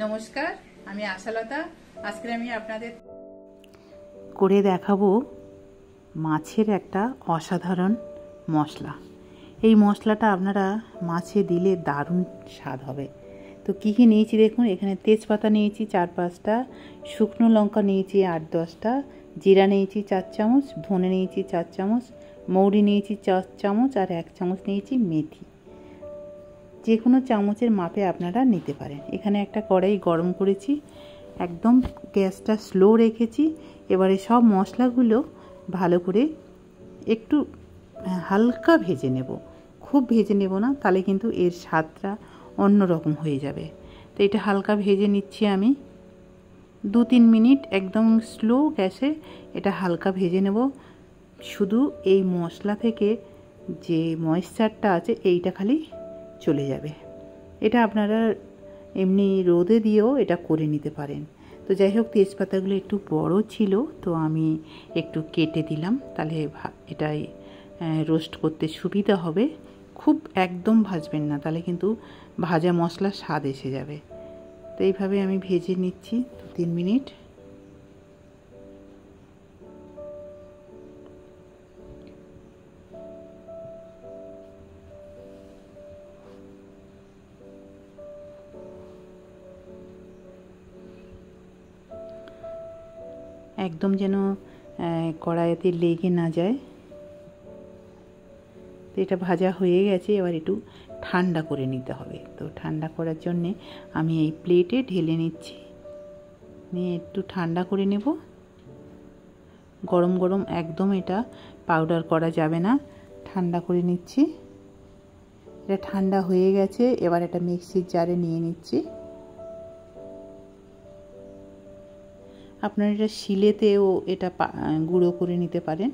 নমস্কার, আমি আশালতা। আজকে আমি আপনাদের করে দেখাবো মাছের একটা অসাধারণ মশলা। এই মশলাটা আপনারা মাছে দিলে দারুণ স্বাদ হবে। তো কী কী নিয়েছি দেখুন। এখানে তেজপাতা নিয়েছি 4-5টা, শুকনো লঙ্কা নিয়েছি 8-10টা, জিরা নিয়েছি 4 চামচ, ধনে নিয়েছি 4 চামচ, মৌরি নিয়েছি 4 চামচ, আর 1 চামচ নিয়েছি মেথি। যে কোনো চামচের মাপে আপনারা নিতে পারেন। এখানে একটা কড়াই গরম করেছি, একদম গ্যাসটা স্লো রেখেছি। এবারে সব মশলাগুলো ভালো করে একটু হালকা ভেজে নেব, খুব ভেজে নেব না, তাহলে কিন্তু এর স্বাদটা অন্যরকম হয়ে যাবে। তো এটা হালকা ভেজে নিচ্ছি আমি 2-3 মিনিট, একদম স্লো গ্যাসে এটা হালকা ভেজে নেব। শুধু এই মশলা থেকে যে ময়েশ্চারটা আছে এইটা খালি চলে যাবে। এটা আপনারা এমনি রোদে দিয়েও এটা করে নিতে পারেন। তো যাই হোক, তেজপাতাগুলো একটু বড় ছিল, তো আমি একটু কেটে দিলাম, তাহলে এটাই রোস্ট করতে সুবিধা হবে। খুব একদম ভাজবেন না, তাহলে কিন্তু ভাজা মশলার স্বাদ এসে যাবে। তো এইভাবে আমি ভেজে নিচ্ছি 2-3 মিনিট। একদম যেন কড়াইতে লেগে না যায়। তো এটা ভাজা হয়ে গেছে, এবার একটু ঠান্ডা করে নিতে হবে। তো ঠান্ডা করার জন্যে আমি এই প্লেটে ঢেলে নিচ্ছি, নিয়ে একটু ঠান্ডা করে নেব। গরম গরম একদম এটা পাউডার করা যাবে না, ঠান্ডা করে নিচ্ছি। এটা ঠান্ডা হয়ে গেছে, এবার এটা মিক্সির জারে নিয়ে নিচ্ছি। আপনারা এটা শিলেতেও এটা গুঁড়ো করে নিতে পারেন।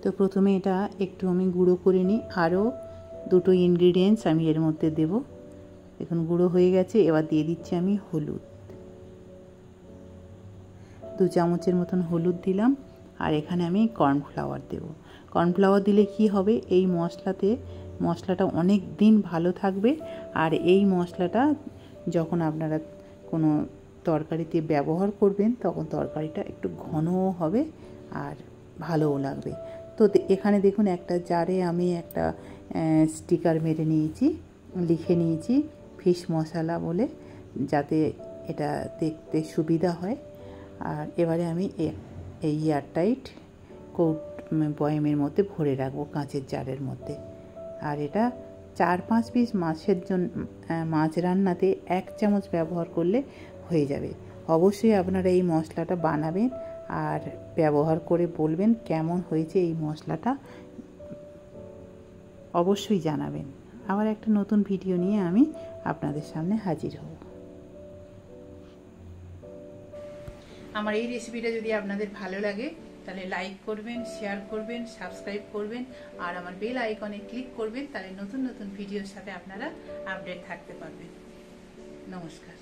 তো প্রথমে এটা একটু আমি গুঁড়ো করে নিই, আরও 2টো ইনগ্রিডিয়েন্টস আমি এর মধ্যে দেব। দেখুন গুঁড়ো হয়ে গেছে। এবার দিয়ে দিচ্ছি আমি হলুদ, 2 চামচের মতন হলুদ দিলাম। আর এখানে আমি কর্নফ্লাওয়ার দেব। কর্নফ্লাওয়ার দিলে কি হবে, এই মশলাটা অনেক দিন ভালো থাকবে। আর এই মশলাটা যখন আপনারা কোনো তরকারিতে ব্যবহার করবেন, তখন তরকারিটা একটু ঘনও হবে আর ভালোও লাগবে। তো এখানে দেখুন একটা জারে আমি একটা স্টিকার মেরে নিয়েছি, লিখে নিয়েছি ফিশ মশলা বলে, যাতে এটা দেখতে সুবিধা হয়। আর এবারে আমি এই এয়ারটাইট বয়ামের মধ্যে ভরে রাখবো, কাঁচের জারের মধ্যে। আর এটা 4-5 পিস মাছ রান্নাতে 1 চামচ ব্যবহার করলে হয়ে যাবে। অবশ্যই আপনারা এই মশলাটা বানাবেন আর ব্যবহার করে বলবেন কেমন হয়েছে এই মশলাটা, অবশ্যই জানাবেন। আবার একটা নতুন ভিডিও নিয়ে আমি আপনাদের সামনে হাজির হব। আমার এই রেসিপিটা যদি আপনাদের ভালো লাগে তাহলে লাইক করবেন, শেয়ার করবেন, সাবস্ক্রাইব করবেন, আর আমার বেল আইকনে ক্লিক করবেন, তাহলে নতুন নতুন ভিডিওর সাথে আপনারা আপডেট থাকতে পারবেন। নমস্কার।